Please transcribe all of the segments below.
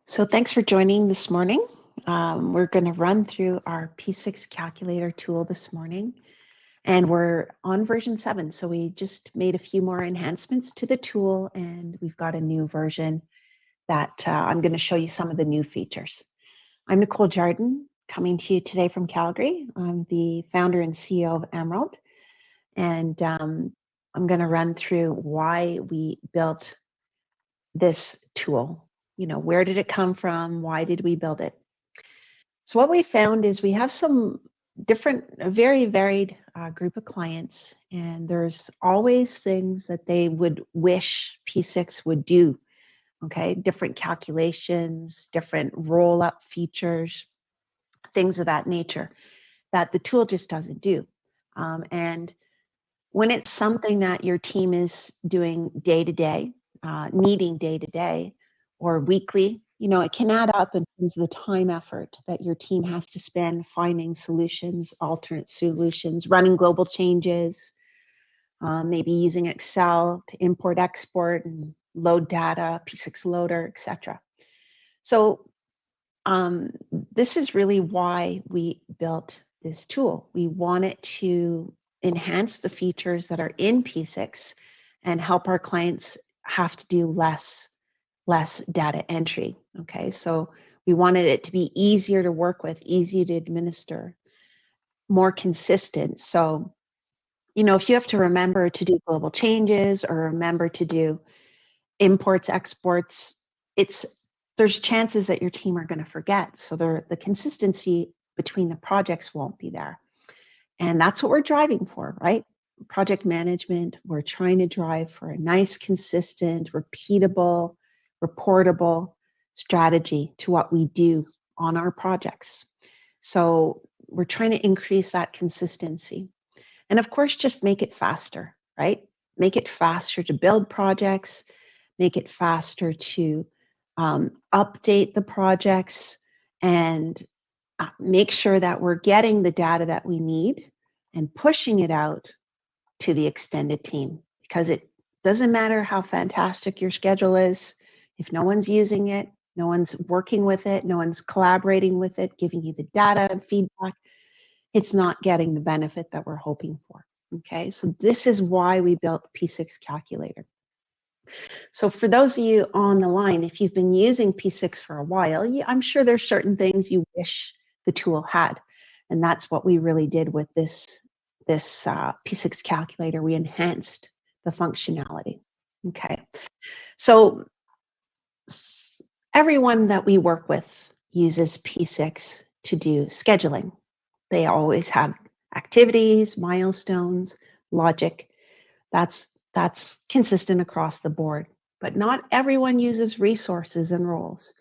So thanks for joining this morning. We're going to run through our P6-Calculator tool this morning, and we're on version 7. So we just made a few more enhancements to the tool, and we've got a new version that I'm going to show you some of the new features. I'm Nicole Jardin, coming to you today from Calgary. I'm the founder and CEO of Emerald, and I'm going to run through why we built this tool. You know, where did it come from? Why did we build it? So what we found is we have some a very varied group of clients, and there's always things that they would wish P6 would do. Okay, different calculations, different roll-up features, things of that nature that the tool just doesn't do. And when it's something that your team is doing day to day, needing day to day or weekly, you know, it can add up in terms of the time effort that your team has to spend finding solutions, alternate solutions, running global changes, maybe using Excel to import, export, and load data, P6 loader, etc. So this is really why we built this tool. We wanted to enhance the features that are in P6 and help our clients have to do less data entry. Okay, so we wanted it to be easier to work with, easier to administer, more consistent. So, you know, if you have to remember to do global changes or remember to do imports, exports, there's chances that your team are going to forget. So the consistency between the projects won't be there. And that's what we're driving for, right? Project management, we're trying to drive for a nice, consistent, repeatable, reportable strategy to what we do on our projects. So we're trying to increase that consistency. And of course, just make it faster, right? Make it faster to build projects, make it faster to update the projects, and make sure that we're getting the data that we need and pushing it out to the extended team, because it doesn't matter how fantastic your schedule is. If no one's using it, no one's working with it, no one's collaborating with it, giving you the data and feedback, it's not getting the benefit that we're hoping for. Okay, so this is why we built P6-Calculator. So for those of you on the line, if you've been using P6 for a while, I'm sure there's certain things you wish the tool had. And that's what we really did with this P6-Calculator. We enhanced the functionality. Okay, so everyone that we work with uses P6 to do scheduling. They always have activities, milestones, logic. That's consistent across the board, but not everyone uses resources and roles.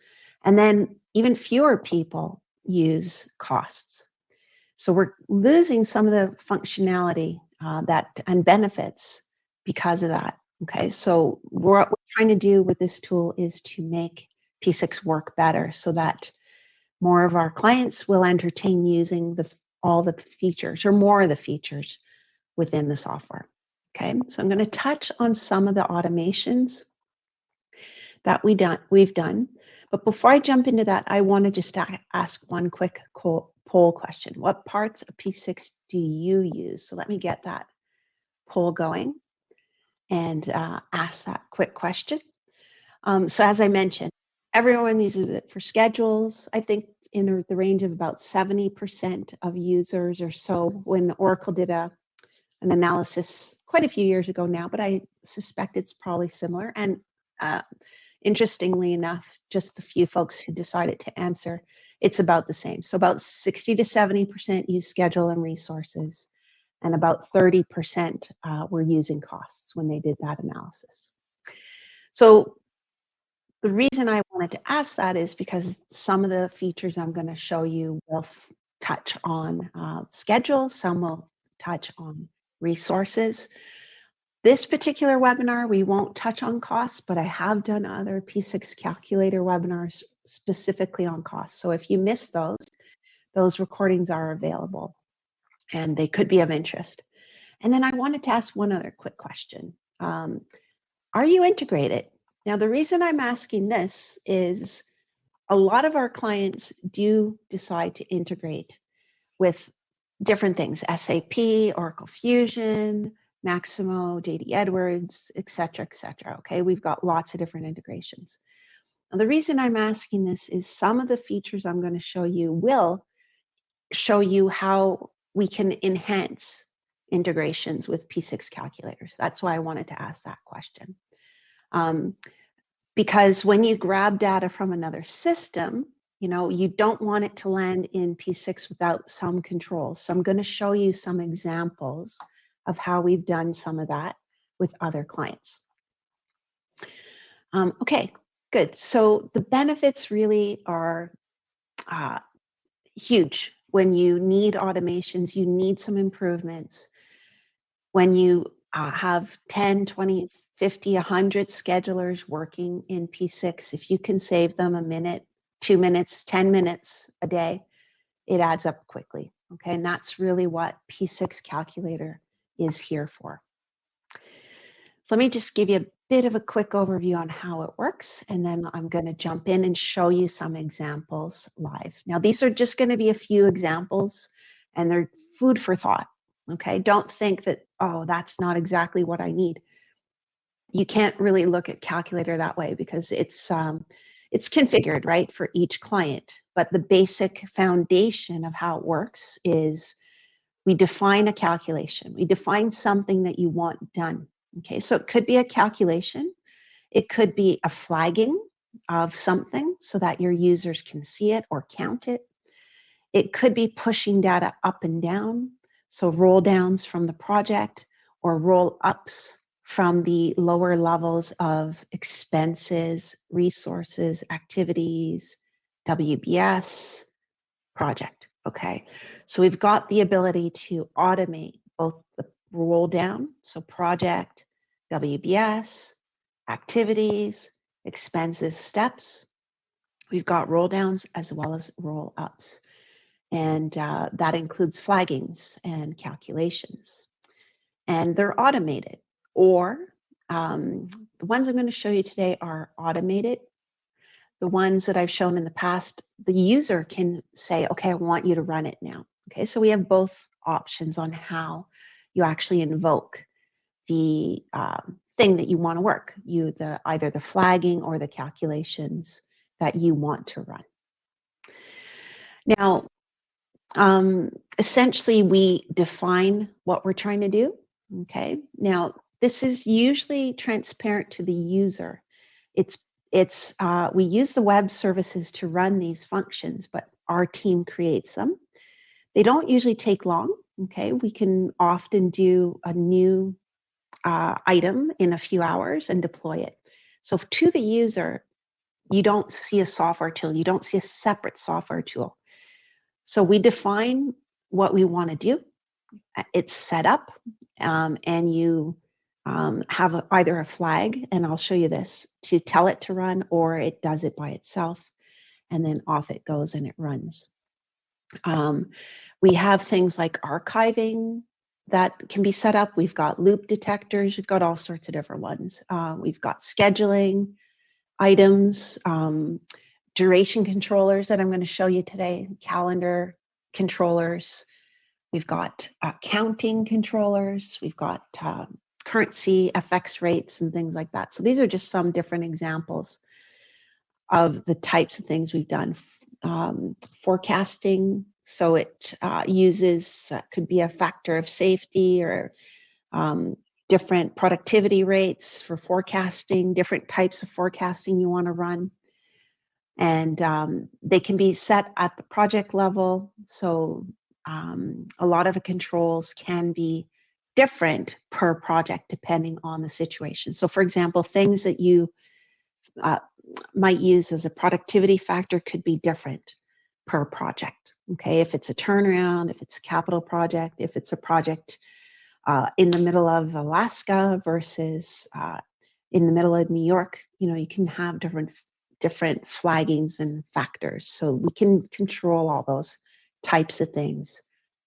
And then even fewer people use costs. So we're losing some of the functionality and benefits because of that. Okay, so what we're trying to do with this tool is to make P6 work better so that more of our clients will entertain using all the features or more of the features within the software. Okay, so I'm going to touch on some of the automations that we've done. But before I jump into that, I want to just ask one quick poll question. What parts of P6 do you use? So let me get that poll going and ask that quick question. So as I mentioned, everyone uses it for schedules. I think in the range of about 70% of users or so. When Oracle did an analysis quite a few years ago now, but I suspect it's probably similar. And interestingly enough, just the few folks who decided to answer, it's about the same. So about 60 to 70% use schedule and resources, and about 30% were using costs when they did that analysis. So the reason I wanted to ask that is because some of the features I'm going to show you will touch on schedule, some will touch on resources. This particular webinar, we won't touch on costs, but I have done other P6-Calculator webinars specifically on costs. So if you missed those recordings are available and they could be of interest. And then I wanted to ask one other quick question. Are you integrated? Now, the reason I'm asking this is a lot of our clients do decide to integrate with different things, SAP, Oracle Fusion, Maximo, JD Edwards, et cetera, okay? We've got lots of different integrations. Now, the reason I'm asking this is some of the features I'm going to show you will show you how we can enhance integrations with P6-Calculators. That's why I wanted to ask that question. Because when you grab data from another system, you know, you don't want it to land in P6 without some controls. So I'm going to show you some examples of how we've done some of that with other clients. Okay, good. So the benefits really are huge. When you need automations, you need some improvements. When you have 10, 20, 50, 100 schedulers working in P6, if you can save them a minute, 2 minutes, 10 minutes a day, it adds up quickly, okay? And that's really what P6-Calculator is here for. Let me just give you a bit of a quick overview on how it works, and then I'm going to jump in and show you some examples live. Now, these are just going to be a few examples, and they're food for thought, okay? Don't think that, oh, that's not exactly what I need. You can't really look at Calculator that way because it's configured, right, for each client. But the basic foundation of how it works is we define a calculation. We define something that you want done. Okay, so it could be a calculation. It could be a flagging of something so that your users can see it or count it. It could be pushing data up and down, so roll downs from the project or roll ups from the lower levels of expenses, resources, activities, WBS, project, okay? So we've got the ability to automate both the roll down, so project, WBS, activities, expenses, steps. We've got roll downs as well as roll ups. And that includes flaggings and calculations. And they're automated, or the ones I'm going to show you today are automated. The ones that I've shown in the past, the user can say, okay, I want you to run it now. Okay, so we have both options on how you actually invoke the thing that you want to work, either the flagging or the calculations that you want to run. Now, essentially, we define what we're trying to do. Okay, now this is usually transparent to the user. We use the web services to run these functions, but our team creates them. They don't usually take long. Okay, we can often do a new item in a few hours and deploy it. So to the user, you don't see a software tool. You don't see a separate software tool. So we define what we want to do. It's set up, and you have either a flag, and I'll show you this, to tell it to run, or it does it by itself, and then off it goes and it runs. We have things like archiving that can be set up. We've got loop detectors. We've got all sorts of different ones. We've got scheduling items, duration controllers that I'm going to show you today, calendar controllers. We've got counting controllers. We've got currency, FX rates, and things like that. So these are just some different examples of the types of things we've done. Forecasting, so it uses, could be a factor of safety or different productivity rates for forecasting, different types of forecasting you want to run. And they can be set at the project level. So a lot of the controls can be different per project depending on the situation. So for example, things that you might use as a productivity factor could be different per project. Okay, if it's a turnaround, if it's a capital project, if it's a project in the middle of Alaska versus in the middle of New York, you know, you can have different flaggings and factors. So we can control all those types of things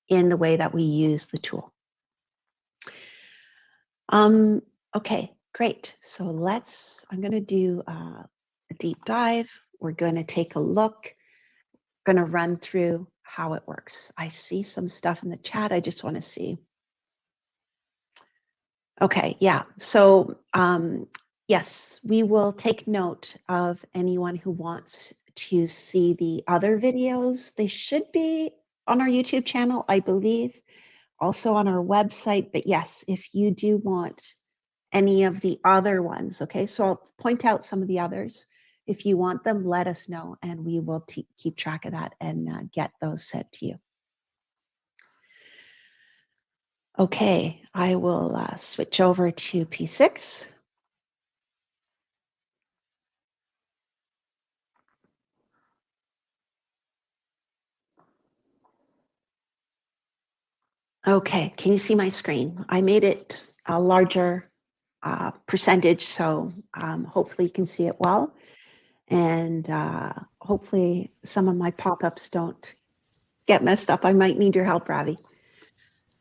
in the way that we use the tool. Okay, great. So I'm going to do a deep dive. We're going to take a look, going to run through how it works. I see some stuff in the chat. I just want to see. Okay, yeah. So yes, we will take note of anyone who wants to see the other videos. They should be on our YouTube channel, I believe, also on our website. But yes, if you do want any of the other ones, okay, so I'll point out some of the others. If you want them, let us know, and we will keep track of that and get those sent to you. Okay, I will switch over to P6. Okay, can you see my screen? I made it a larger percentage, so hopefully you can see it well. And hopefully some of my pop-ups don't get messed up. I might need your help, Ravi.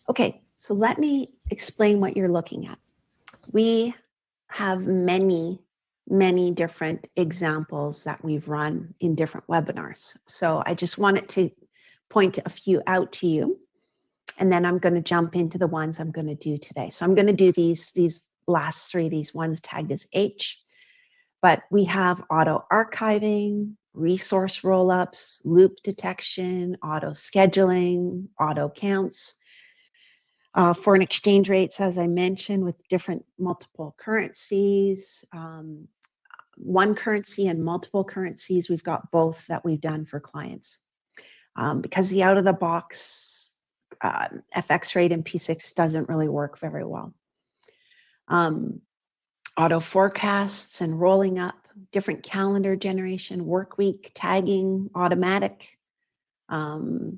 Okay, so let me explain what you're looking at. We have many different examples that we've run in different webinars. So I just wanted to point a few out to you. And then I'm going to jump into the ones I'm going to do today. So I'm going to do these last three, these ones tagged as H. But we have auto archiving, resource rollups, loop detection, auto scheduling, auto counts, foreign exchange rates, as I mentioned, with different multiple currencies, one currency and multiple currencies. We've got both that we've done for clients. Because the out of the box FX rate in P6 doesn't really work very well. Auto forecasts and rolling up, different calendar generation, work week, tagging, automatic, more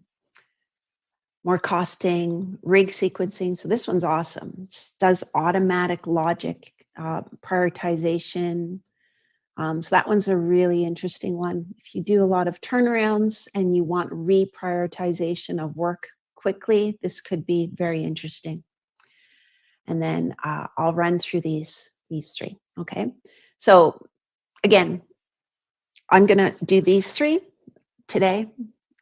costing, rig sequencing. So this one's awesome. It does automatic logic, prioritization. So that one's a really interesting one. If you do a lot of turnarounds and you want reprioritization of work quickly, this could be very interesting. And then I'll run through these three, okay? So again, I'm gonna do these three today.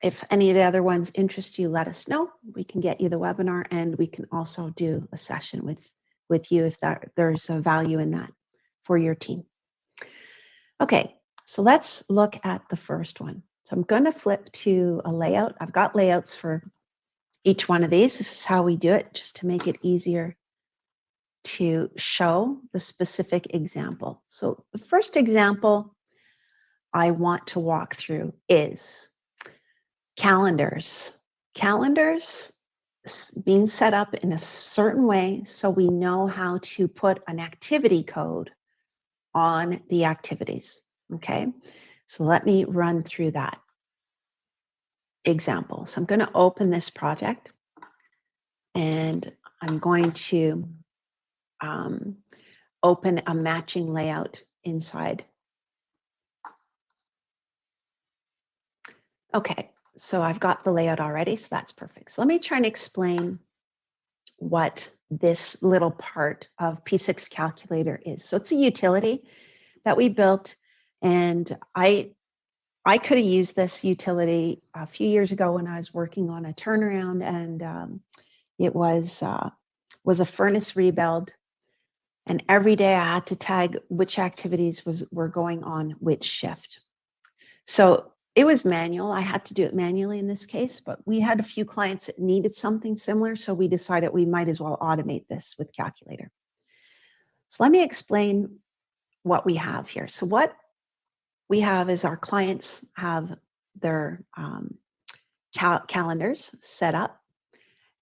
If any of the other ones interest you, let us know. We can get you the webinar, and we can also do a session with you if there's a value in that for your team. Okay, so let's look at the first one. So I'm going to flip to a layout. I've got layouts for each one of these. This is how we do it, just to make it easier to show the specific example. So the first example I want to walk through is calendars. Calendars being set up in a certain way so we know how to put an activity code on the activities, okay? So let me run through that example. So I'm going to open this project, and I'm going to open a matching layout inside. Okay, so I've got the layout already, so that's perfect. So let me try and explain what this little part of P6-Calculator is. So it's a utility that we built, and I could have used this utility a few years ago when I was working on a turnaround, and it was a furnace rebuild, and every day I had to tag which activities were going on which shift. So it was manual. I had to do it manually in this case, but we had a few clients that needed something similar, so we decided we might as well automate this with Calculator. So let me explain what we have here. So what we have is our clients have their calendars set up,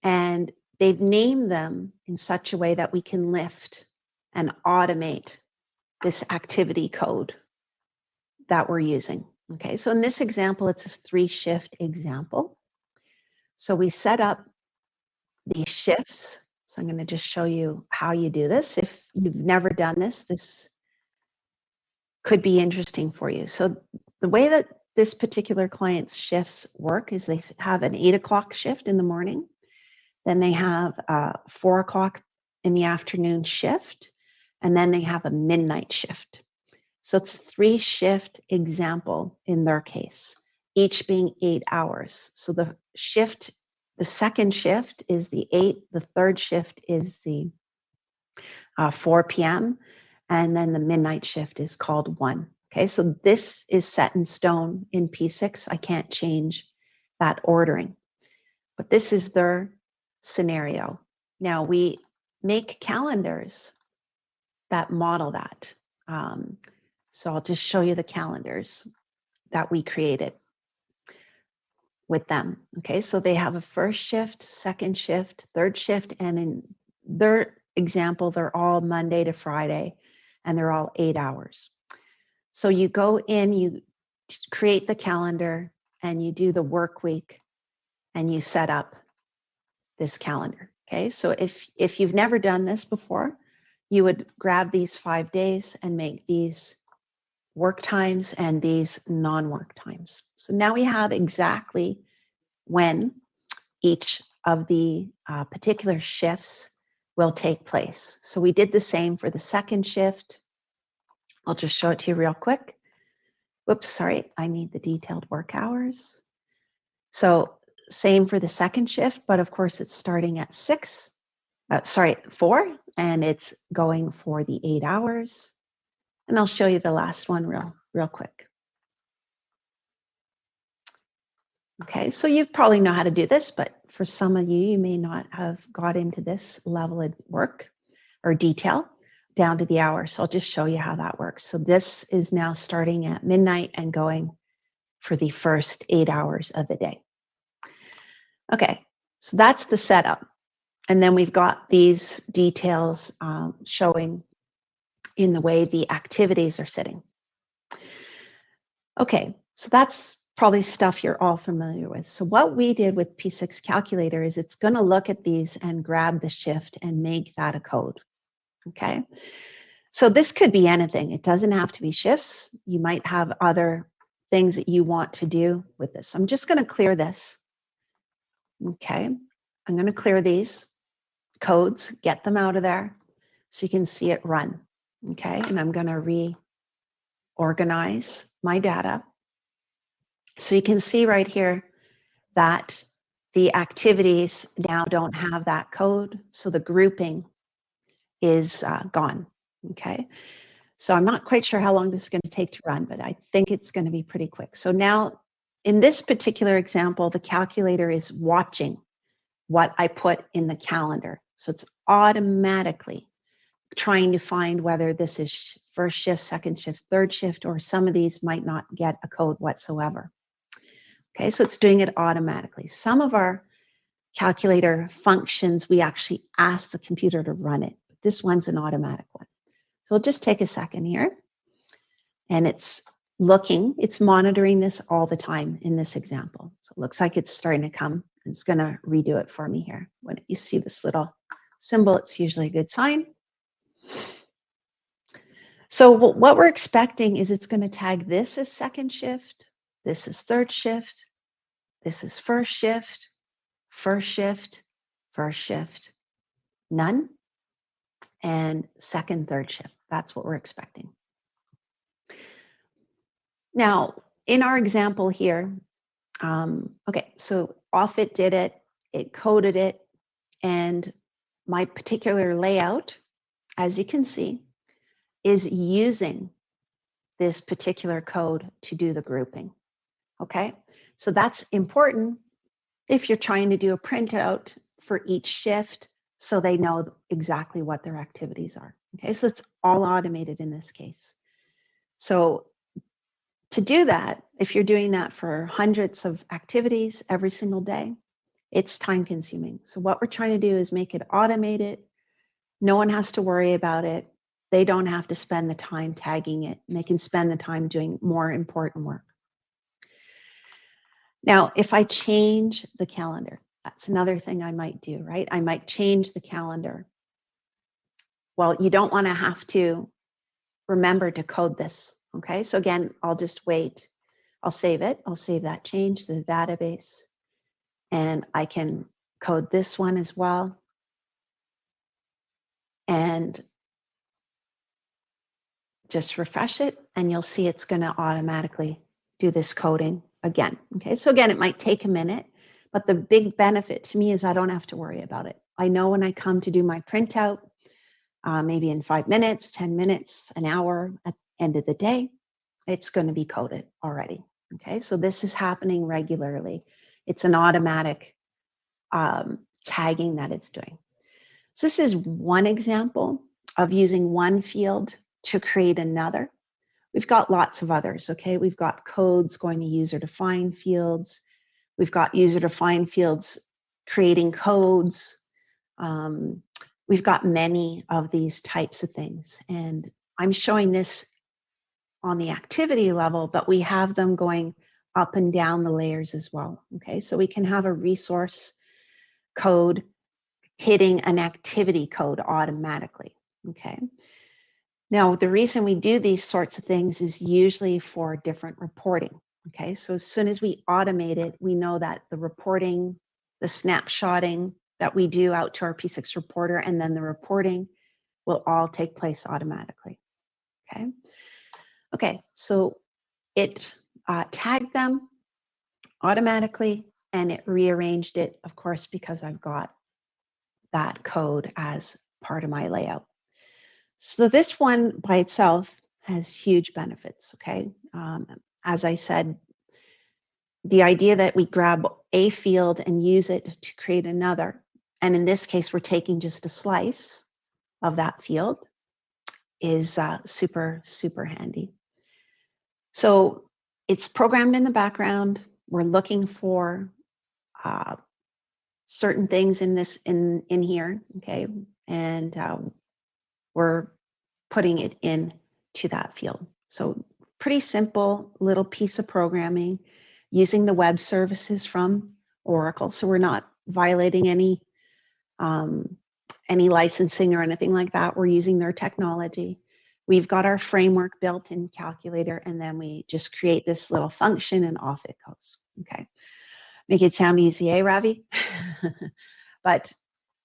and they've named them in such a way that we can lift and automate this activity code that we're using. Okay, so in this example, it's a 3-shift example. So we set up these shifts. So I'm going to just show you how you do this. If you've never done this, this could be interesting for you. So the way that this particular client's shifts work is they have an 8 o'clock shift in the morning. Then they have a 4 o'clock in the afternoon shift. And then they have a midnight shift. So it's a 3-shift example in their case, each being 8 hours. So the second shift is the 8, the third shift is the 4 p.m., and then the midnight shift is called 1. Okay, so this is set in stone in P6. I can't change that ordering, but this is their scenario. Now we make calendars that model that. So I'll just show you the calendars that we created with them. Okay, so they have a first shift, second shift, third shift, and in their example, they're all Monday to Friday, and they're all 8 hours. So you go in, you create the calendar, and you do the work week, and you set up this calendar. Okay, so if you've never done this before, you would grab these 5 days and make these work times and these non-work times. So now we have exactly when each of the particular shifts will take place. So we did the same for the second shift. I'll just show it to you real quick. Whoops, sorry, I need the detailed work hours. So same for the second shift, but of course it's starting at 4, and it's going for the 8 hours. And I'll show you the last one real quick. Okay, so you probably know how to do this, but for some of you, you may not have got into this level of work or detail down to the hour. So I'll just show you how that works. So this is now starting at midnight and going for the first 8 hours of the day. Okay, so that's the setup. And then we've got these details showing in the way the activities are sitting. Okay, so that's probably stuff you're all familiar with. So what we did with P6-Calculator is it's going to look at these and grab the shift and make that a code. Okay, so this could be anything. It doesn't have to be shifts. You might have other things that you want to do with this. I'm just going to clear this. Okay, I'm going to clear these codes, get them out of there so you can see it run. Okay, and I'm going to reorganize my data. So you can see right here that the activities now don't have that code. So the grouping is gone. Okay. So I'm not quite sure how long this is going to take to run, but I think it's going to be pretty quick. So now in this particular example, the calculator is watching what I put in the calendar. So it's automatically trying to find whether this is first shift, second shift, third shift, or some of these might not get a code whatsoever. Okay, so it's doing it automatically. Some of our calculator functions, we actually ask the computer to run it. But this one's an automatic one. So we'll just take a second here. And it's monitoring this all the time in this example. So it looks like it's starting to come. It's going to redo it for me here. When you see this little symbol, it's usually a good sign. So what we're expecting is it's going to tag this as second shift. This is third shift. This is first shift, first shift, first shift, none, and second, third shift. That's what we're expecting. Now, in our example here, okay, so Offit did it, it coded it, and my particular layout, as you can see, is using this particular code to do the grouping. Okay, so that's important if you're trying to do a printout for each shift so they know exactly what their activities are. Okay, so it's all automated in this case. So to do that, if you're doing that for hundreds of activities every single day, it's time consuming. So what we're trying to do is make it automated. No one has to worry about it. They don't have to spend the time tagging it. They can spend the time doing more important work. Now, if I change the calendar, that's another thing I might do, right? I might change the calendar. Well, you don't want to have to remember to code this, okay? So again, I'll just wait. I'll save it. I'll save that change to the database. And I can code this one as well. And just refresh it and you'll see it's going to automatically do this coding again. Okay, so again, it might take a minute, but the big benefit to me is I don't have to worry about it. I know when I come to do my printout, maybe in 5 minutes, 10 minutes, an hour at the end of the day, it's going to be coded already. Okay, so this is happening regularly. It's an automatic tagging that it's doing. So this is one example of using one field to create another. We've got lots of others, okay? We've got codes going to user-defined fields. We've got user-defined fields creating codes. We've got many of these types of things. And I'm showing this on the activity level, but we have them going up and down the layers as well, okay? So we can have a resource code hitting an activity code automatically, okay? Now, the reason we do these sorts of things is usually for different reporting, okay? So as soon as we automate it, we know that the reporting, the snapshotting that we do out to our P6 reporter, and then the reporting will all take place automatically, okay? Okay, so it tagged them automatically, and it rearranged it, of course, because I've got that code as part of my layout. So this one by itself has huge benefits, okay? As I said, the idea that we grab a field and use it to create another, and in this case, we're taking just a slice of that field, is super, super handy. So it's programmed in the background. We're looking for certain things in this in here, okay? And we're putting it in to that field. So pretty simple little piece of programming using the web services from Oracle. So we're not violating any licensing or anything like that. We're using their technology. We've got our framework built in Calculator, and then we just create this little function and off it goes, okay? Make it sound easy, eh, Ravi? But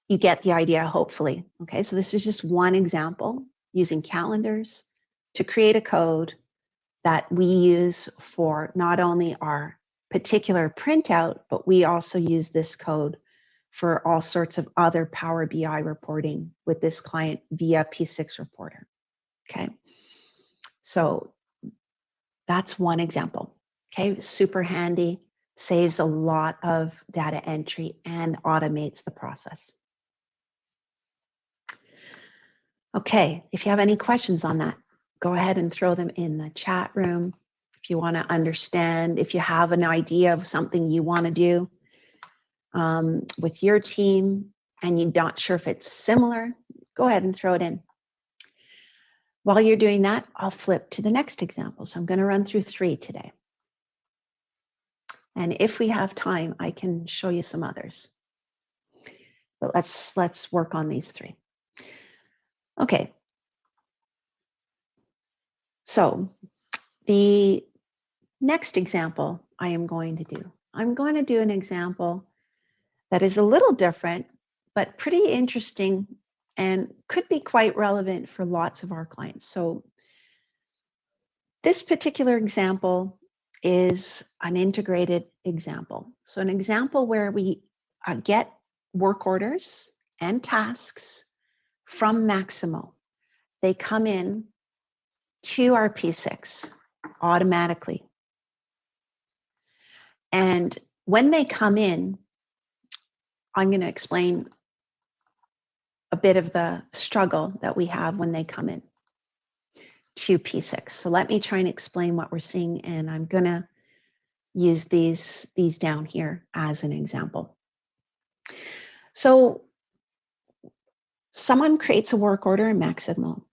you get the idea, hopefully. Okay, so this is just one example using calendars to create a code that we use for not only our particular printout, but we also use this code for all sorts of other Power BI reporting with this client via P6 Reporter. Okay, so that's one example. Okay, super handy, saves a lot of data entry and automates the process. Okay, if you have any questions on that, go ahead and throw them in the chat room. If you want to understand, if you have an idea of something you want to do with your team and you're not sure if it's similar, go ahead and throw it in. While you're doing that, I'll flip to the next example. So I'm going to run through 3 today. And if we have time, I can show you some others. But let's work on these 3. Okay. So the next example I'm going to do an example that is a little different, but pretty interesting and could be quite relevant for lots of our clients. So this particular example is an integrated example. So an example where we get work orders and tasks from Maximo. They come in to our P6 automatically. And when they come in, I'm going to explain a bit of the struggle that we have when they come in to P6. So let me try and explain what we're seeing, and I'm going to use these down here as an example. So someone creates a work order in Maximo.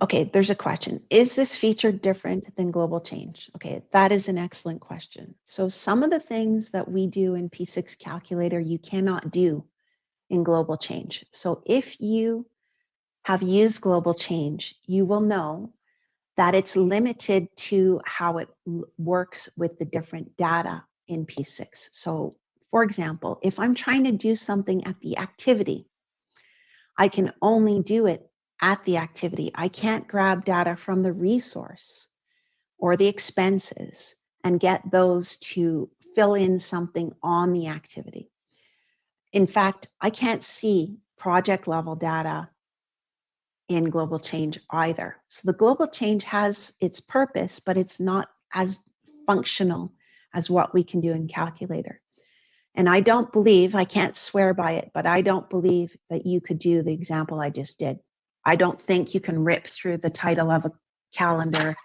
Okay, there's a question. Is this feature different than global change? Okay, that is an excellent question. So some of the things that we do in P6-Calculator, you cannot do in global change. So if you have used global change, you will know that it's limited to how it works with the different data in P6. So for example, if I'm trying to do something at the activity, I can only do it at the activity. I can't grab data from the resource or the expenses and get those to fill in something on the activity. In fact, I can't see project level data in global change either. So the global change has its purpose, but it's not as functional as what we can do in Calculator. And I don't believe, I can't swear by it, but I don't believe that you could do the example I just did. I don't think you can rip through the title of a calendar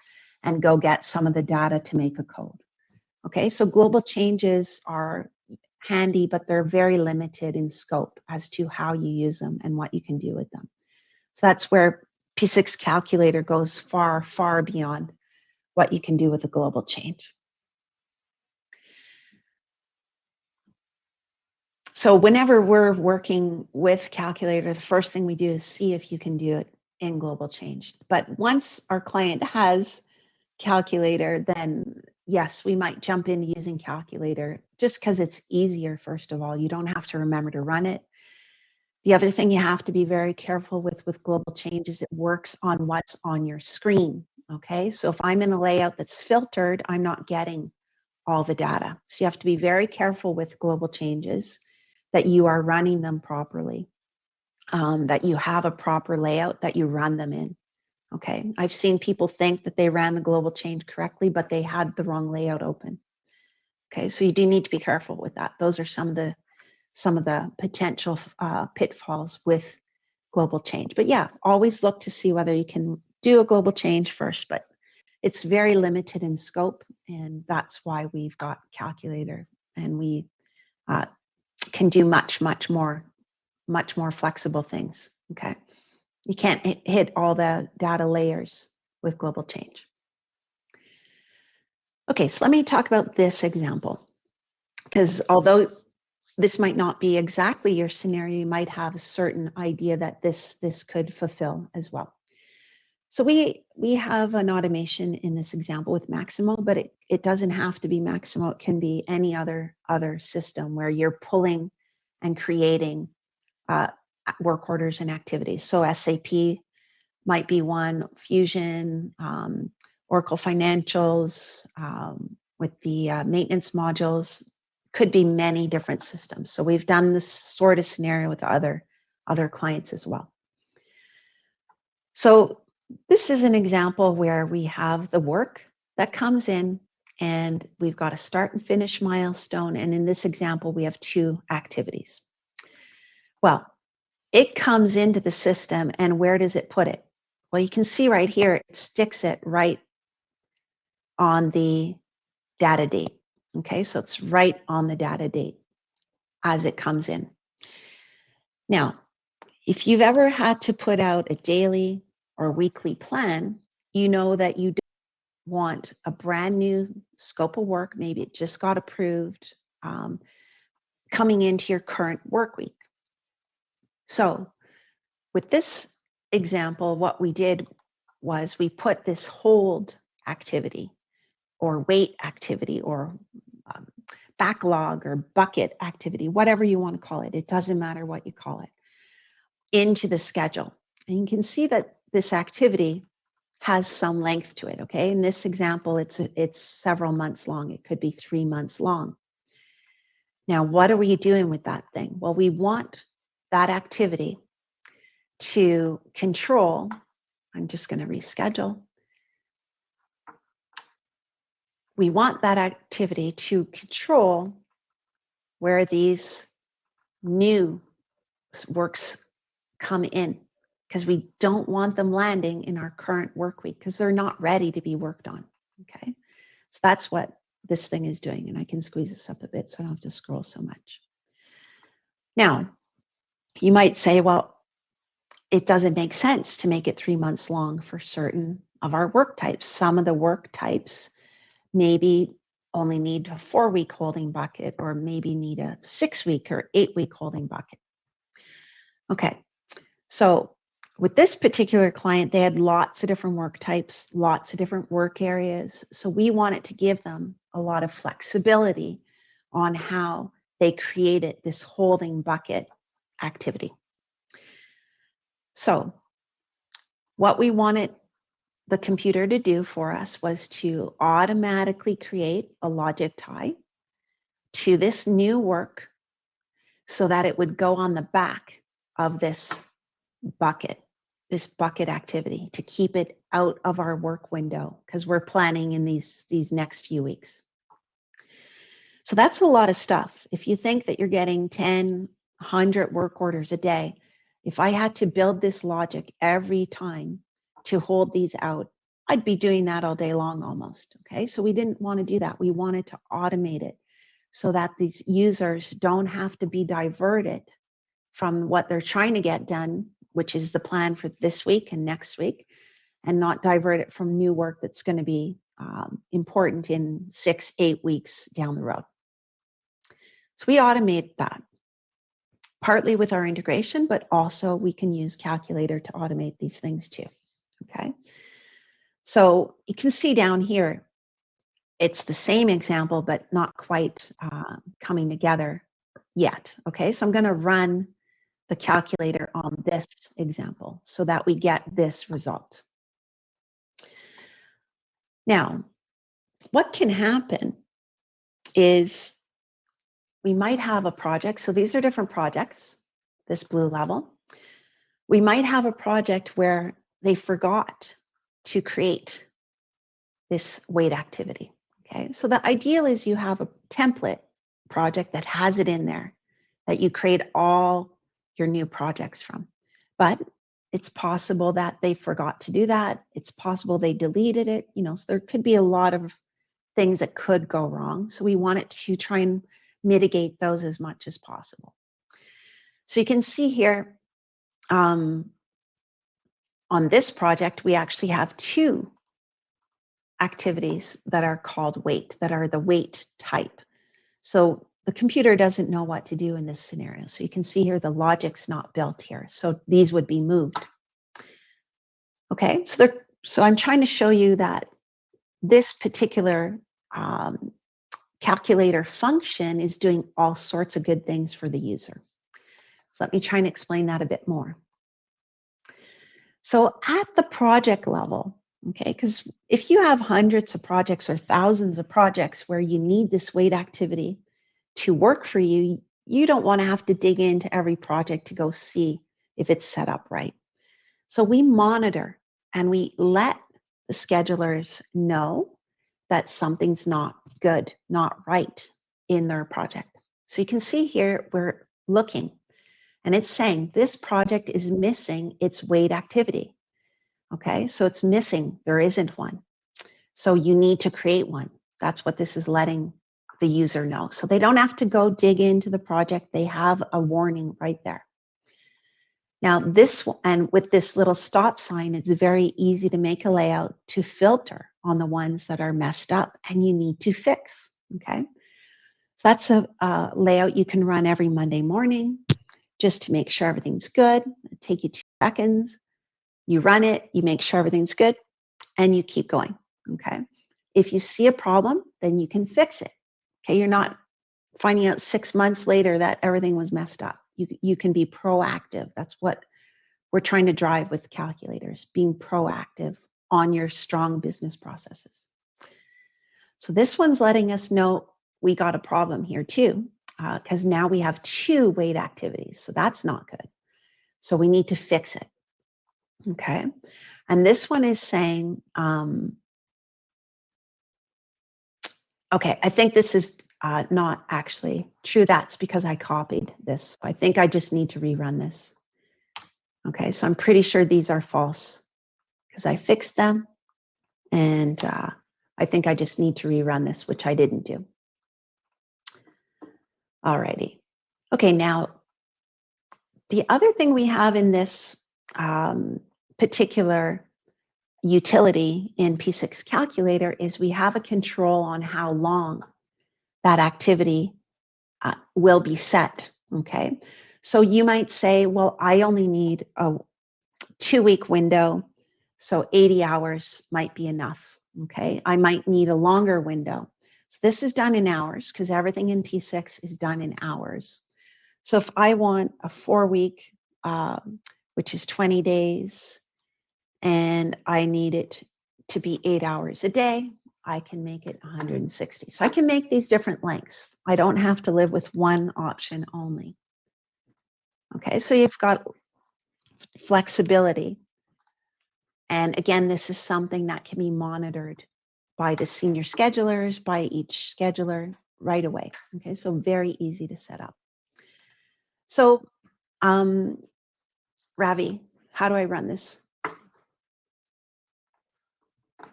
and go get some of the data to make a code. Okay, so global changes are handy, but they're very limited in scope as to how you use them and what you can do with them. So that's where P6-Calculator goes far, far beyond what you can do with a global change. So whenever we're working with Calculator, the first thing we do is see if you can do it in global change. But once our client has Calculator, then yes, we might jump into using Calculator just because it's easier, first of all. You don't have to remember to run it. The other thing you have to be very careful with global change is it works on what's on your screen, okay? So if I'm in a layout that's filtered, I'm not getting all the data. So you have to be very careful with global changes, that you are running them properly, that you have a proper layout that you run them in, okay? I've seen people think that they ran the global change correctly, but they had the wrong layout open. Okay, so you do need to be careful with that. Those are some of the potential pitfalls with global change. But yeah, always look to see whether you can do a global change first, but it's very limited in scope, and that's why we've got Calculator, and we can do much more flexible things, okay? You can't hit all the data layers with global change. Okay, so let me talk about this example, because although this might not be exactly your scenario, you might have a certain idea that this could fulfill as well. So we have an automation in this example with Maximo, but it doesn't have to be Maximo. It can be any other system where you're pulling and creating work orders and activities. So SAP might be one, Fusion, Oracle Financials, with the maintenance modules, could be many different systems. So we've done this sort of scenario with other clients as well. So this is an example where we have the work that comes in, and we've got a start and finish milestone. And in this example, we have 2 activities. Well, it comes into the system, and where does it put it? Well, you can see right here, it sticks it right on the data date. Okay, so it's right on the data date as it comes in. Now, if you've ever had to put out a daily or weekly plan, you know that you don't want a brand new scope of work, maybe it just got approved, coming into your current work week. So with this example, what we did was we put this hold activity or wait activity or backlog or bucket activity, whatever you want to call it. It doesn't matter what you call it, into the schedule. And you can see that this activity has some length to it, okay? In this example, it's several months long. It could be 3 months long. Now, what are we doing with that thing? Well, we want that activity to control. I'm just going to reschedule. We want that activity to control where these new works come in, because we don't want them landing in our current work week because they're not ready to be worked on, okay? So that's what this thing is doing, and I can squeeze this up a bit so I don't have to scroll so much. Now, you might say, well, it doesn't make sense to make it 3 months long for certain of our work types. Some of the work types maybe only need a 4-week holding bucket, or maybe need a 6-week or 8-week holding bucket. Okay, so with this particular client, they had lots of different work types, lots of different work areas. So we wanted to give them a lot of flexibility on how they created this holding bucket activity. So what we wanted the computer to do for us was to automatically create a logic tie to this new work so that it would go on the back of this bucket activity to keep it out of our work window because we're planning in these next few weeks. So that's a lot of stuff. If you think that you're getting 10, 100 work orders a day, if I had to build this logic every time to hold these out, I'd be doing that all day long almost, okay? So we didn't want to do that. We wanted to automate it so that these users don't have to be diverted from what they're trying to get done, which is the plan for this week and next week, and not divert it from new work that's going to be important in 6-8 weeks down the road. So we automate that, partly with our integration, but also we can use Calculator to automate these things too, okay? So you can see down here, it's the same example, but not quite coming together yet, okay? So I'm gonna run the calculator on this example so that we get this result. Now, what can happen is we might have a project. So these are different projects, this blue level. We might have a project where they forgot to create this weight activity, okay? So the ideal is you have a template project that has it in there that you create all your new projects from. But it's possible that they forgot to do that. It's possible they deleted it, you know, so there could be a lot of things that could go wrong. So we want it to try and mitigate those as much as possible. So you can see here on this project, we actually have 2 activities that are called weight, that are the weight type. So the computer doesn't know what to do in this scenario. So you can see here, the logic's not built here. So these would be moved. Okay, so I'm trying to show you that this particular calculator function is doing all sorts of good things for the user. So let me try and explain that a bit more. So at the project level, okay, because if you have hundreds of projects or thousands of projects where you need this weight activity to work for you, you don't want to have to dig into every project to go see if it's set up right. So we monitor and we let the schedulers know that something's not good, not right in their project. So you can see here, we're looking and it's saying this project is missing its weight activity. Okay, so it's missing, there isn't one. So you need to create one. That's what this is letting the user know. So they don't have to go dig into the project. They have a warning right there. Now this, and with this little stop sign, it's very easy to make a layout to filter on the ones that are messed up and you need to fix, okay? So that's a layout you can run every Monday morning just to make sure everything's good. It'll take you 2 seconds. You run it, you make sure everything's good, and you keep going, okay? If you see a problem, then you can fix it, okay? You're not finding out 6 months later that everything was messed up. You can be proactive. That's what we're trying to drive with calculators, being proactive on your strong business processes. So this one's letting us know we got a problem here too, because now we have 2 weight activities. So that's not good. So we need to fix it. Okay. And this one is saying, okay, I think this is not actually true. That's because I copied this. I think I just need to rerun this. Okay, so I'm pretty sure these are false because I fixed them. And I think I just need to rerun this, which I didn't do. All righty. Okay, now the other thing we have in this particular utility in P6-Calculator is we have a control on how long that activity will be set, okay? So you might say, well, I only need a 2-week window, so 80 hours might be enough, okay? I might need a longer window. So this is done in hours because everything in P6 is done in hours. So if I want a 4-week which is 20 days, and I need it to be 8 hours a day, I can make it 160. So I can make these different lengths. I don't have to live with one option only. Okay, so you've got flexibility. And again, this is something that can be monitored by the senior schedulers, by each scheduler right away. Okay, so very easy to set up. So Ravi, how do I run this?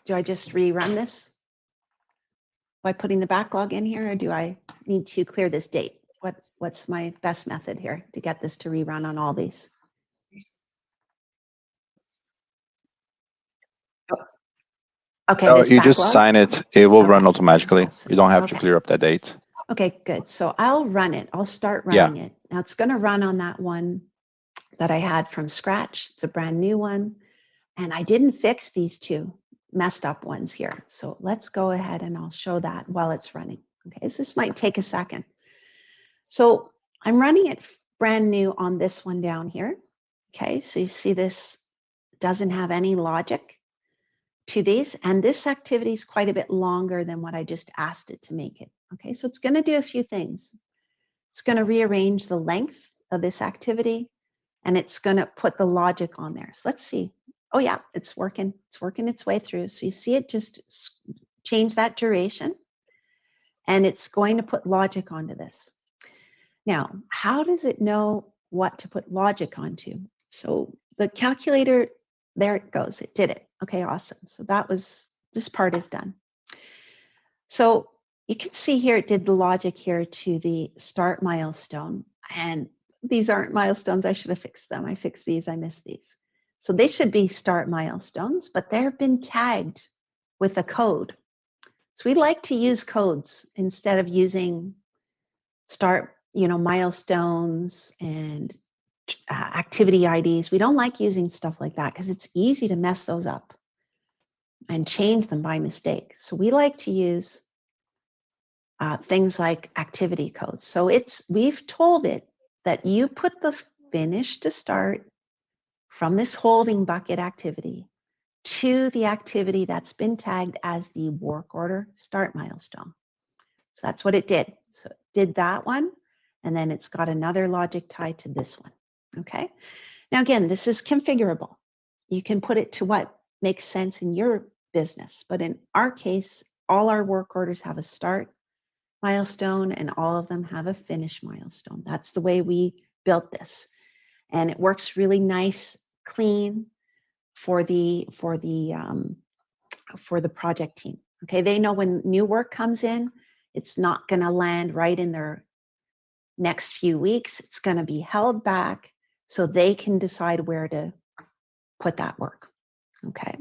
Do I just rerun this by putting the backlog in here, or do I need to clear this date? What's my best method here to get this to rerun on all these? Okay, No, this you backlog? just sign it. It will run automatically. Awesome. You don't have to Okay. clear up that date. Okay, good. So I'll run it. I'll start running it. Now it's going to run on that one that I had from scratch. It's a brand new one. And I didn't fix these two messed up ones here. So let's go ahead and I'll show that while it's running. Okay, so this might take a second. So I'm running it brand new on this one down here. Okay, so you see this doesn't have any logic to these, and this activity is quite a bit longer than what I just asked it to make it. Okay, so it's going to do a few things. It's going to rearrange the length of this activity, and it's going to put the logic on there. So let's see. Oh yeah, it's working. It's working its way through. So you see it just change that duration, and it's going to put logic onto this. Now, how does it know what to put logic onto? So the calculator, there it goes. It did it. Okay, awesome. So this part is done. So you can see here, it did the logic here to the start milestone. And these aren't milestones. I should have fixed them. I fixed these. I missed these. So they should be start milestones, but they've been tagged with a code. So we like to use codes instead of using start, milestones and activity IDs. We don't like using stuff like that because it's easy to mess those up and change them by mistake. So we like to use things like activity codes. So we've told it that you put the finish to start from this holding bucket activity to the activity that's been tagged as the work order start milestone. So that's what it did. So it did that one, and then it's got another logic tied to this one. Okay. Now again, this is configurable. You can put it to what makes sense in your business, but in our case, all our work orders have a start milestone and all of them have a finish milestone. That's the way we built this. And it works really nice, clean for the project team. Okay, they know when new work comes in, it's not going to land right in their next few weeks. It's going to be held back so they can decide where to put that work. Okay,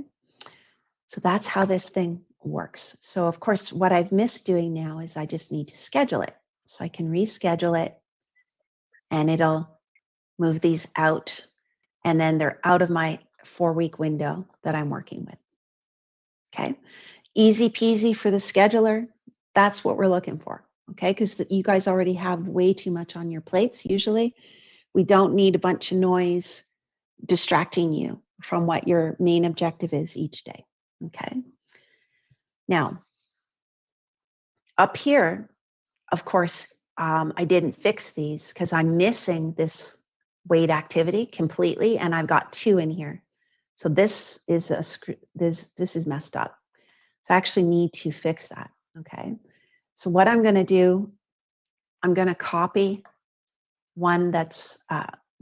so that's how this thing works. So of course, what I've missed doing now is I just need to schedule it. So I can reschedule it and it'll move these out, and then they're out of my 4-week window that I'm working with. Okay, easy peasy for the scheduler. That's what we're looking for. Okay, because you guys already have way too much on your plates. Usually we don't need a bunch of noise distracting you from what your main objective is each day. Okay, now up here, of course, I didn't fix these because I'm missing this weight activity completely, and I've got 2 in here. So this is this is messed up. So I actually need to fix that. Okay. So what I'm going to do, I'm going to copy one that's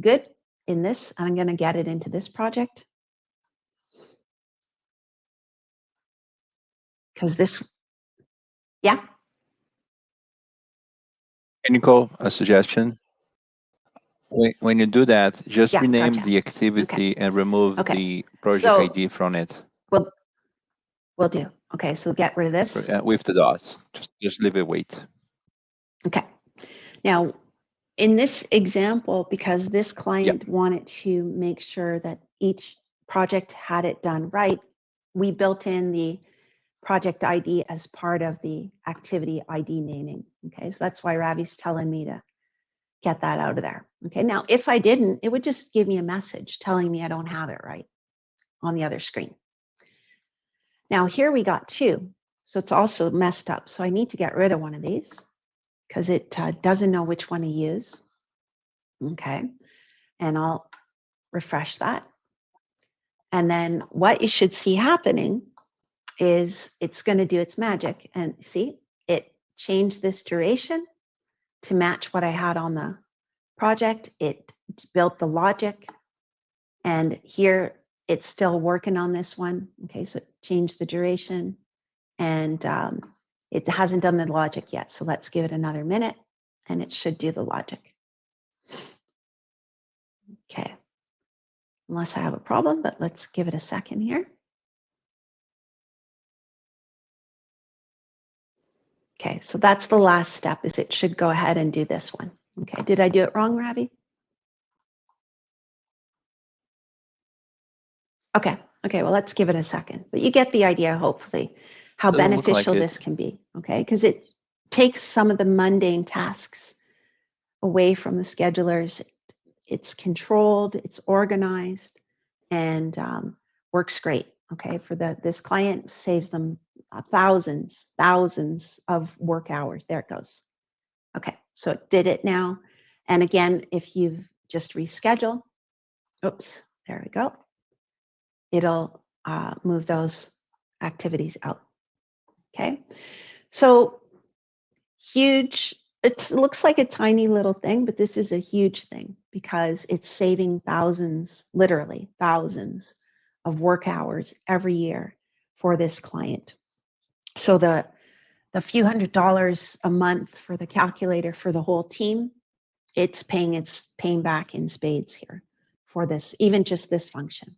good in this, and I'm going to get it into this project. Because this, yeah. Nicole, a suggestion. When you do that, just rename Gotcha. the activity and remove the project ID from it. We'll do. Okay, so get rid of this. With the dots. Just leave it weight. Okay. Now, in this example, because this client wanted to make sure that each project had it done right, we built in the project ID as part of the activity ID naming. Okay, so that's why Ravi's telling me to get that out of there. Okay, now if I didn't, it would just give me a message telling me I don't have it right on the other screen. Now here we got 2, so it's also messed up. So I need to get rid of one of these because it doesn't know which one to use. Okay, and I'll refresh that. And then what you should see happening is it's going to do its magic. And see, it changed this duration to match what I had on the project. It built the logic. And here it's still working on this one. Okay, so it changed the duration. And it hasn't done the logic yet. So let's give it another minute and it should do the logic. Okay, unless I have a problem, but let's give it a second here. Okay, so that's the last step, is it should go ahead and do this one. Okay, did I do it wrong, Ravi? Okay, well, let's give it a second. But you get the idea, hopefully, how beneficial this can be, okay? Because it takes some of the mundane tasks away from the schedulers. It's controlled, it's organized, and works great, okay? For this client, saves them thousands of work hours. There it goes. Okay, so it did it now. And again, if you've just reschedule, oops, there we go. It'll move those activities out. Okay, so huge. It looks like a tiny little thing, but this is a huge thing because it's saving thousands, literally thousands of work hours every year for this client. So the few $100s a month for the calculator for the whole team, it's paying back in spades here for this, even just this function.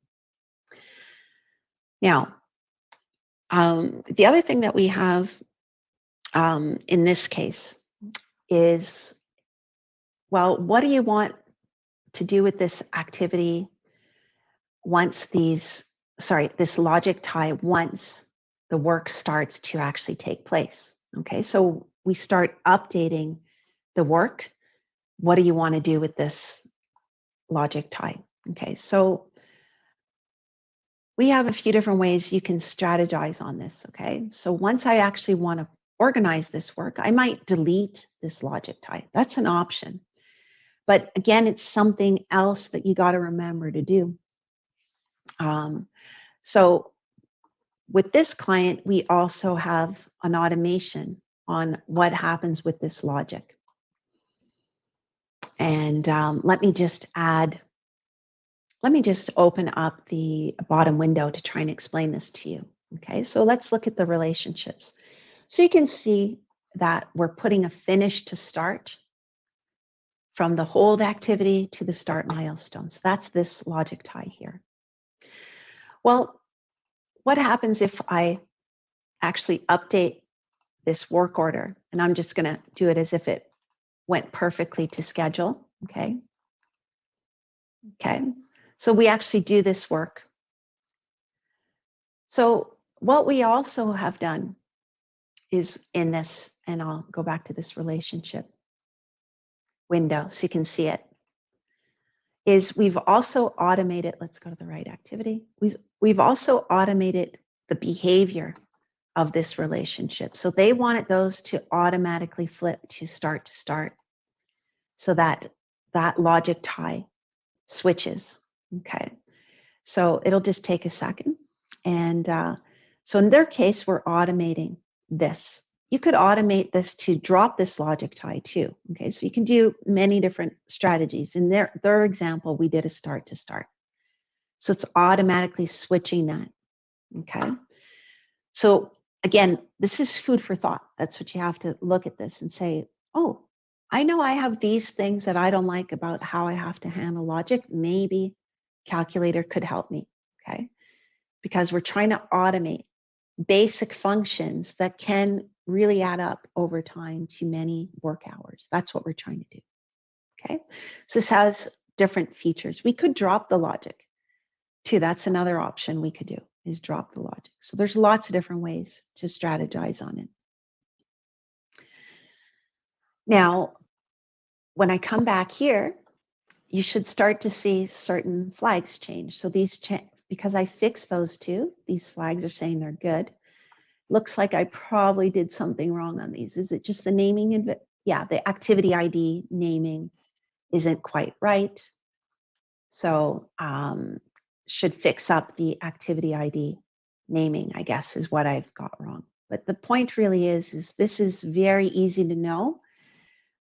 Now, the other thing that we have in this case is, well, what do you want to do with this activity once this logic tie, once the work starts to actually take place? Okay, so we start updating the work. What do you want to do with this logic tie? Okay, so we have a few different ways you can strategize on this, okay? So once I actually want to organize this work, I might delete this logic tie. That's an option. But again, it's something else that you got to remember to do. So with this client, we also have an automation on what happens with this logic. And let me just open up the bottom window to try and explain this to you. Okay, so let's look at the relationships. So you can see that we're putting a finish to start from the hold activity to the start milestone. So that's this logic tie here. Well, what happens if I actually update this work order? And I'm just going to do it as if it went perfectly to schedule. Okay. So we actually do this work. So what we also have done is in this, and I'll go back to this relationship window so you can see it, is we've also automated, let's go to the right activity. We've also automated the behavior of this relationship. So they wanted those to automatically flip to start, so that logic tie switches. Okay, so it'll just take a second. And so in their case, we're automating this. You could automate this to drop this logic tie too. Okay, so you can do many different strategies. In their example, we did a start to start. So it's automatically switching that. Okay, so again, this is food for thought. That's what you have to look at this and say, oh, I know I have these things that I don't like about how I have to handle logic. Maybe calculator could help me, okay? Because we're trying to automate basic functions that can really add up over time to many work hours. That's what we're trying to do, okay? So this has different features. We could drop the logic too. That's another option we could do, is drop the logic. So there's lots of different ways to strategize on it. Now, when I come back here, you should start to see certain flags change. So these, because I fixed those two, these flags are saying they're good. Looks like I probably did something wrong on these. Is it just the naming? Yeah, the activity ID naming isn't quite right. So should fix up the activity ID naming, I guess, is what I've got wrong. But the point really is this is very easy to know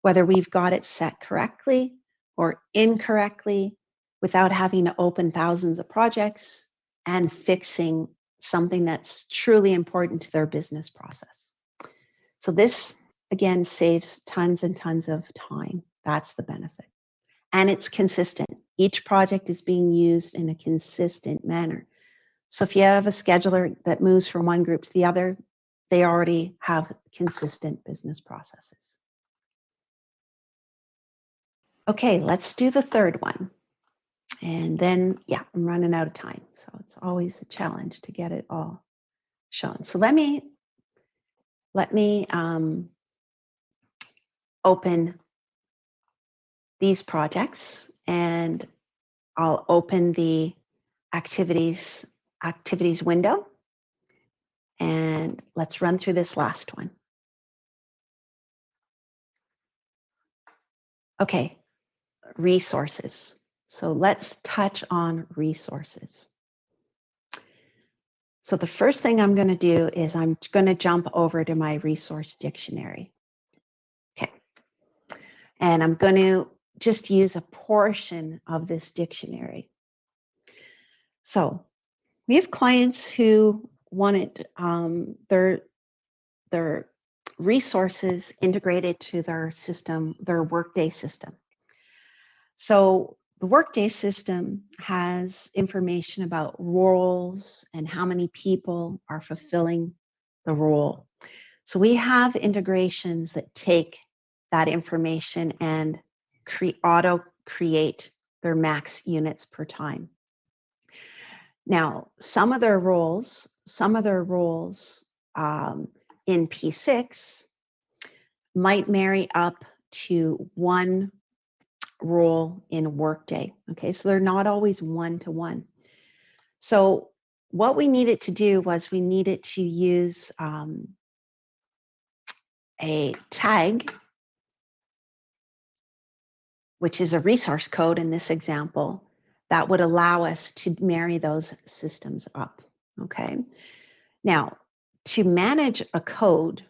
whether we've got it set correctly or incorrectly without having to open thousands of projects and fixing something that's truly important to their business process. So this, again, saves tons and tons of time. That's the benefit. And it's consistent. Each project is being used in a consistent manner. So if you have a scheduler that moves from one group to the other, they already have consistent business processes. Okay, let's do the third one. And then, yeah, I'm running out of time. So it's always a challenge to get it all shown. So let me open these projects, and I'll open the activities window, and let's run through this last one. Okay, resources. So let's touch on resources. So the first thing I'm going to do is I'm going to jump over to my resource dictionary. Okay. And I'm going to just use a portion of this dictionary. So we have clients who wanted their resources integrated to their system, their Workday system. So the Workday system has information about roles and how many people are fulfilling the role. So we have integrations that take that information and auto-create their max units per time. Now, some of their roles in P6 might marry up to one role in Workday. Okay, so they're not always one-to-one. So what we needed to do was we needed to use a tag, which is a resource code in this example, that would allow us to marry those systems up. Okay, now to manage a code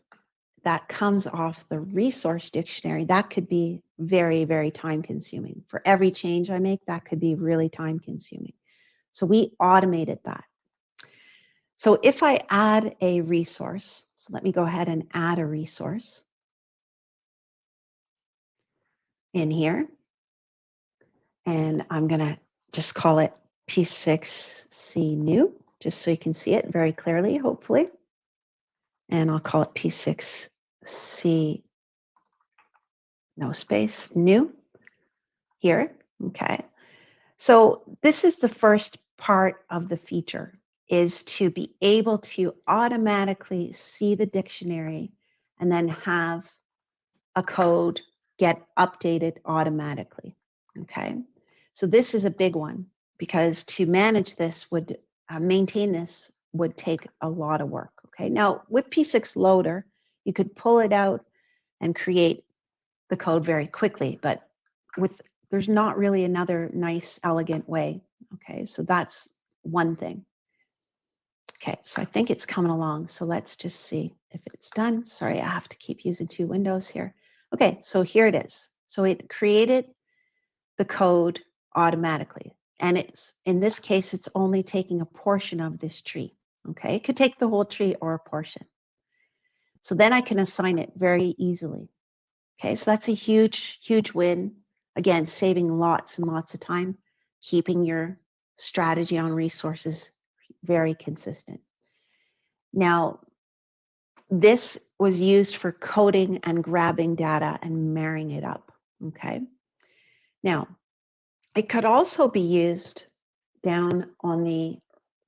that comes off the resource dictionary, that could be very, very time consuming. For every change I make, that could be really time consuming. So we automated that. So if I add a resource, so let me go ahead and add a resource in here. And I'm going to just call it P6C new, just so you can see it very clearly, hopefully. And I'll call it P6C, no space, new here. Okay. So this is the first part of the feature, is to be able to automatically see the dictionary and then have a code get updated automatically. Okay. So this is a big one, because to manage this would maintain this would take a lot of work. Okay. Now with P6 Loader, you could pull it out and create the code very quickly, but there's not really another nice, elegant way. Okay. So that's one thing. Okay. So I think it's coming along. So let's just see if it's done. Sorry, I have to keep using two windows here. Okay. So here it is. So it created the code automatically. And it's, in this case, it's only taking a portion of this tree. Okay, it could take the whole tree or a portion. So then I can assign it very easily. Okay, so that's a huge, huge win. Again, saving lots and lots of time, keeping your strategy on resources very consistent. Now, this was used for coding and grabbing data and marrying it up. Okay, now, it could also be used down on the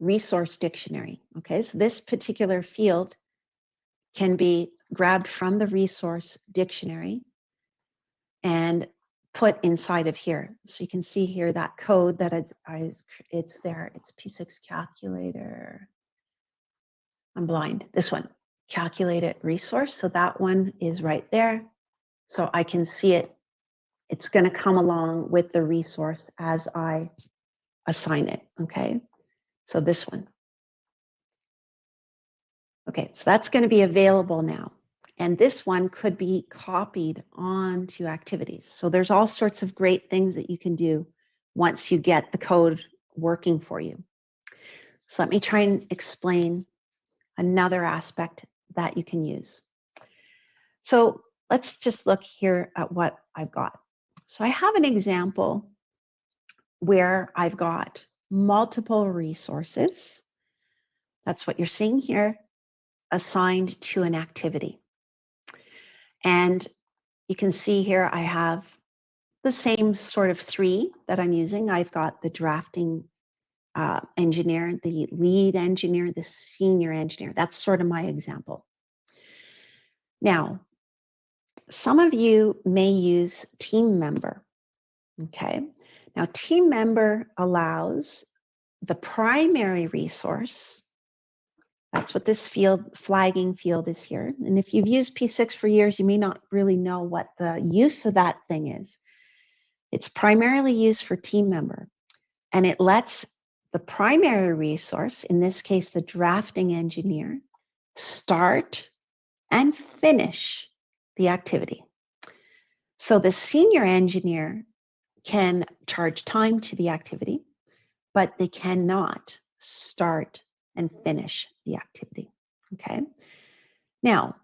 resource dictionary. Okay, so this particular field can be grabbed from the resource dictionary, and put inside of here. So you can see here that code that it's there. It's P6-Calculator. I'm blind. This one, calculated resource. So that one is right there. So I can see it. It's going to come along with the resource as I assign it. Okay. So this one. Okay. So that's going to be available now. And this one could be copied onto activities. So there's all sorts of great things that you can do once you get the code working for you. So let me try and explain another aspect that you can use. So let's just look here at what I've got. So I have an example where I've got multiple resources. That's what you're seeing here, assigned to an activity. And you can see here I have the same sort of three that I'm using. I've got the drafting engineer, the lead engineer, the senior engineer. That's sort of my example. Now, some of you may use team member. Okay. Now, team member allows the primary resource. That's what this field, flagging field, is here. And if you've used P6 for years, you may not really know what the use of that thing is. It's primarily used for team member, and it lets the primary resource, in this case, the drafting engineer, start and finish the activity. So the senior engineer can charge time to the activity, but they cannot start and finish the activity. Okay. Now,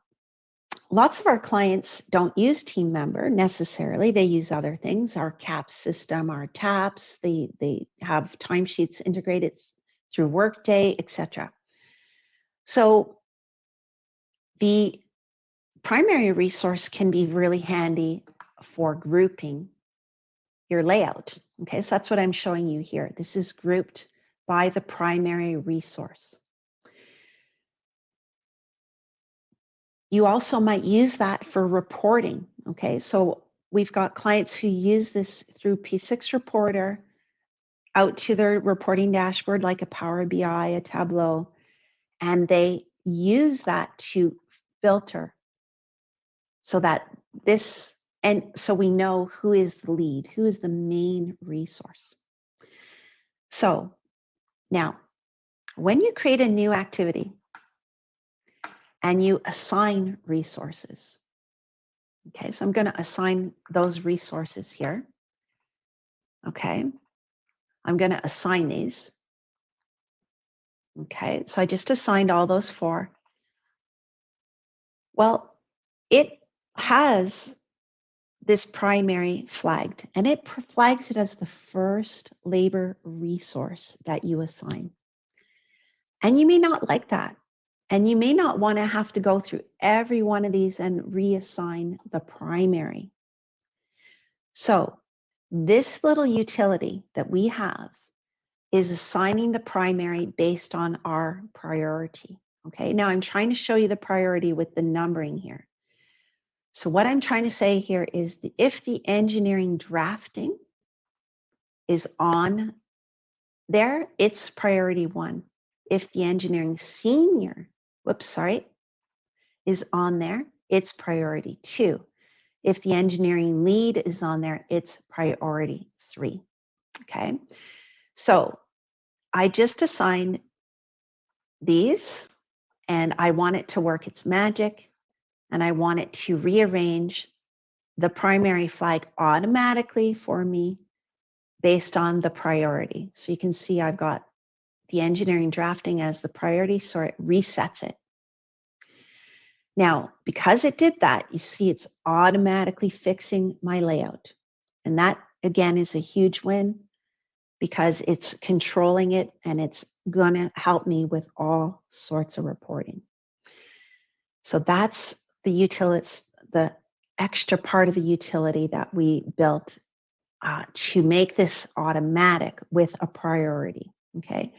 lots of our clients don't use team member necessarily. They use other things, our CAP system, our TAPS. They have timesheets integrated through Workday, etc. So the primary resource can be really handy for grouping your layout. Okay, so that's what I'm showing you here. This is grouped by the primary resource. You also might use that for reporting. Okay, so we've got clients who use this through P6 Reporter out to their reporting dashboard like a Power BI, a Tableau, and they use that to filter so that this, and so we know who is the lead, who is the main resource. So now, when you create a new activity and you assign resources, okay, so I'm going to assign those resources here. Okay, I'm going to assign these. Okay, so I just assigned all those four. Well, it has this primary flagged, and it flags it as the first labor resource that you assign. And you may not like that. And you may not want to have to go through every one of these and reassign the primary. So this little utility that we have is assigning the primary based on our priority. Okay, now I'm trying to show you the priority with the numbering here. So what I'm trying to say here is if the engineering drafting is on there, it's priority 1. If the engineering senior, is on there, it's priority 2. If the engineering lead is on there, it's priority 3. Okay, so I just assigned these, and I want it to work its magic, and I want it to rearrange the primary flag automatically for me based on the priority. So you can see I've got the engineering drafting as the priority, so it resets it. Now, because it did that, you see it's automatically fixing my layout. And that, again, is a huge win because it's controlling it and it's going to help me with all sorts of reporting. So that's the utility, the extra part of the utility that we built to make this automatic with a priority. Okay.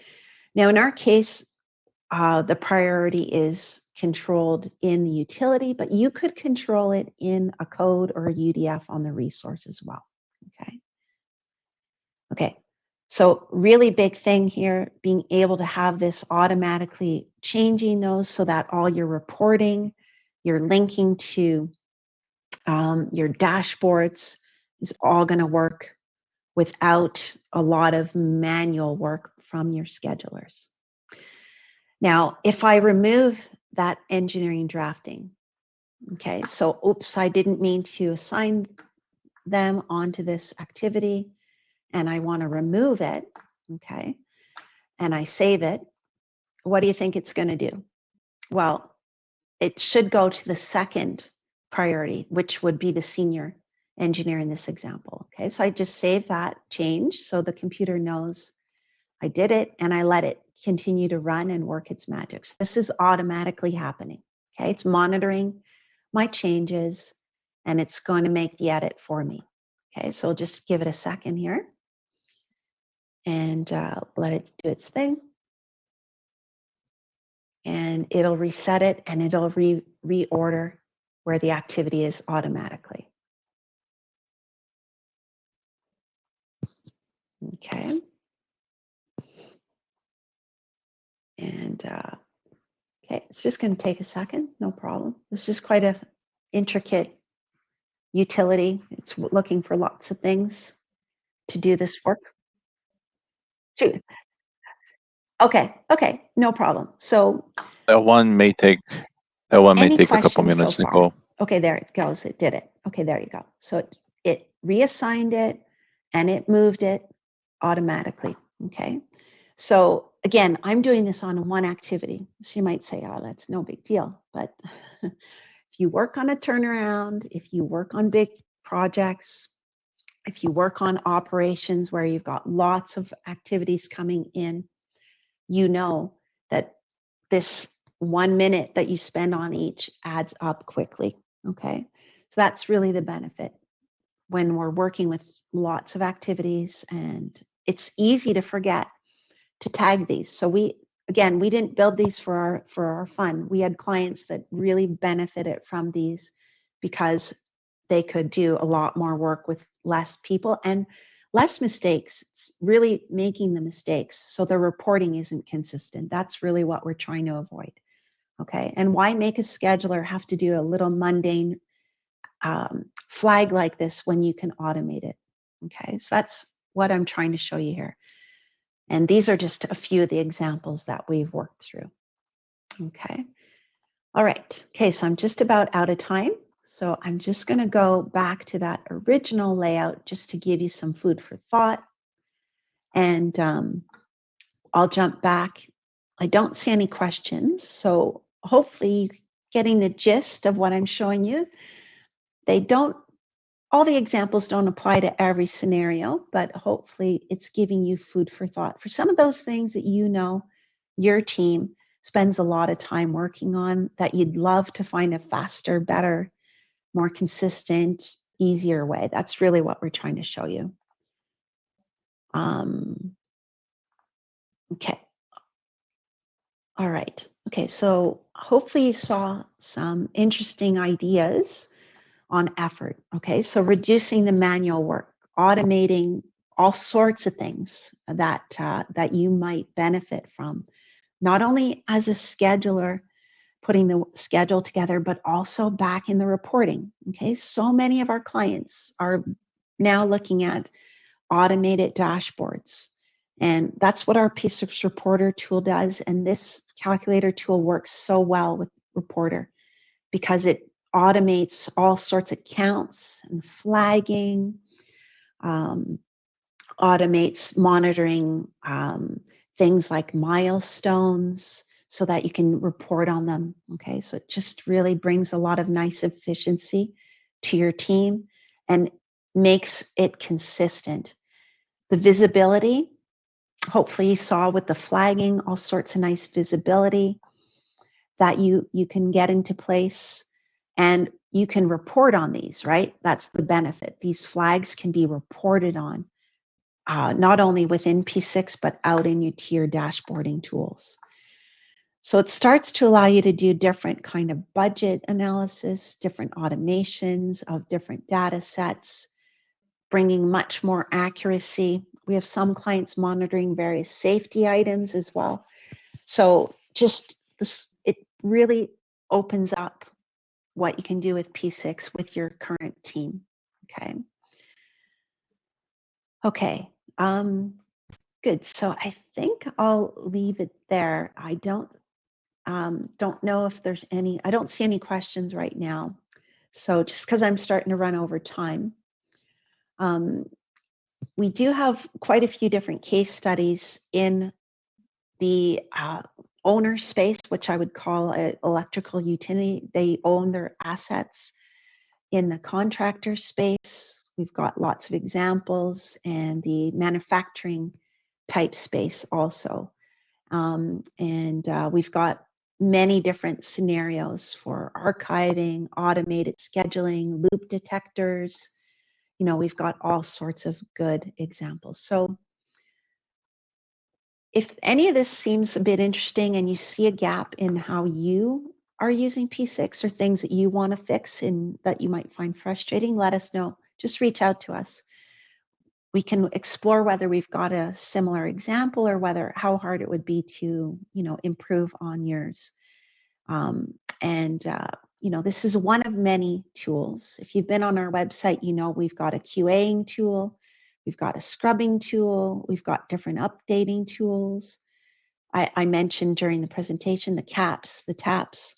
Now, in our case, the priority is controlled in the utility, but you could control it in a code or a UDF on the resource as well. Okay. So really big thing here, being able to have this automatically changing those so that all your reporting, your linking to your dashboards is all going to work without a lot of manual work from your schedulers. Now, if I remove that engineering drafting, okay, so oops, I didn't mean to assign them onto this activity and I want to remove it, okay, and I save it, what do you think it's going to do? Well, it should go to the second priority, which would be the senior engineer in this example. Okay, so I just save that change so the computer knows I did it and I let it continue to run and work its magic. So this is automatically happening. Okay, it's monitoring my changes and it's going to make the edit for me. Okay, so we'll just give it a second here and let it do its thing. And it'll reset it and it'll reorder where the activity is automatically. Okay. And okay, it's just going to take a second, no problem. This is quite a intricate utility. It's looking for lots of things to do this work. Okay, no problem. So That one may take any a couple questions so minutes, far? Nicole. Okay, there it goes. It did it. Okay, there you go. So it reassigned it and it moved it automatically. Okay. So again, I'm doing this on one activity. So you might say, oh, that's no big deal. But if you work on a turnaround, if you work on big projects, if you work on operations where you've got lots of activities coming in, you know that this 1 minute that you spend on each adds up quickly. Okay. So that's really the benefit when we're working with lots of activities, and it's easy to forget to tag these. So we didn't build these for our fun. We had clients that really benefited from these because they could do a lot more work with less people and less mistakes. It's really making the mistakes so the reporting isn't consistent. That's really what we're trying to avoid. Okay, and why make a scheduler have to do a little mundane flag like this when you can automate it? Okay, so that's what I'm trying to show you here. And these are just a few of the examples that we've worked through. Okay. All right. Okay, so I'm just about out of time. So I'm just going to go back to that original layout just to give you some food for thought. And I'll jump back. I don't see any questions. So hopefully getting the gist of what I'm showing you. All the examples don't apply to every scenario, but hopefully it's giving you food for thought for some of those things that you know your team spends a lot of time working on that you'd love to find a faster, better, more consistent, easier way. That's really what we're trying to show you. Okay. All right. Okay, so hopefully you saw some interesting ideas on effort. Okay, so reducing the manual work, automating all sorts of things that you might benefit from, not only as a scheduler, putting the schedule together, but also back in the reporting. Okay, so many of our clients are now looking at automated dashboards. And that's what our P6 Reporter tool does. And this calculator tool works so well with Reporter because it automates all sorts of counts and flagging, automates monitoring things like milestones so that you can report on them. Okay, so it just really brings a lot of nice efficiency to your team and makes it consistent. The visibility, hopefully you saw with the flagging, all sorts of nice visibility that you can get into place, and you can report on these, right? That's the benefit. These flags can be reported on, not only within P6, but out into your dashboarding tools. So it starts to allow you to do different kind of budget analysis, different automations of different data sets, bringing much more accuracy. We have some clients monitoring various safety items as well. So just this, it really opens up what you can do with P6 with your current team. Okay, good. So I think I'll leave it there. I don't know if there's any, I don't see any questions right now. So just because I'm starting to run over time. We do have quite a few different case studies in the owner space, which I would call an electrical utility. They own their assets. In the contractor space, we've got lots of examples, and the manufacturing type space also. We've got many different scenarios for archiving, automated scheduling, loop detectors. You know, we've got all sorts of good examples. So if any of this seems a bit interesting and you see a gap in how you are using P6 or things that you want to fix and that you might find frustrating, let us know. Just reach out to us. We can explore whether we've got a similar example or whether how hard it would be to, you know, improve on yours. You know, this is one of many tools. If you've been on our website, you know we've got a QAing tool, we've got a scrubbing tool, we've got different updating tools. I mentioned during the presentation the caps, the taps,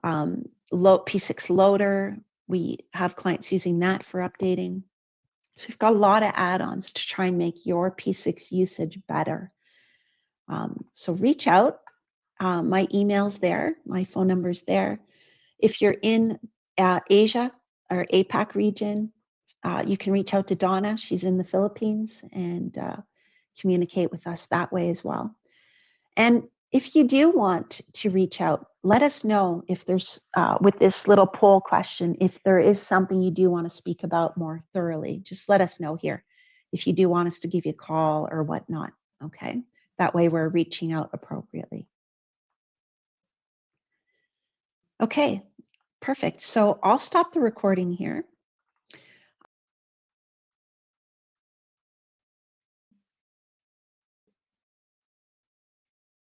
P6 loader. We have clients using that for updating. So we've got a lot of add-ons to try and make your P6 usage better. So reach out. My email's there, my phone number's there. If you're in Asia or APAC region, you can reach out to Donna. She's in the Philippines, and communicate with us that way as well. And if you do want to reach out, let us know if there's, with this little poll question, if there is something you do want to speak about more thoroughly, just let us know here. If you do want us to give you a call or whatnot, okay? That way we're reaching out appropriately. Okay, perfect. So I'll stop the recording here.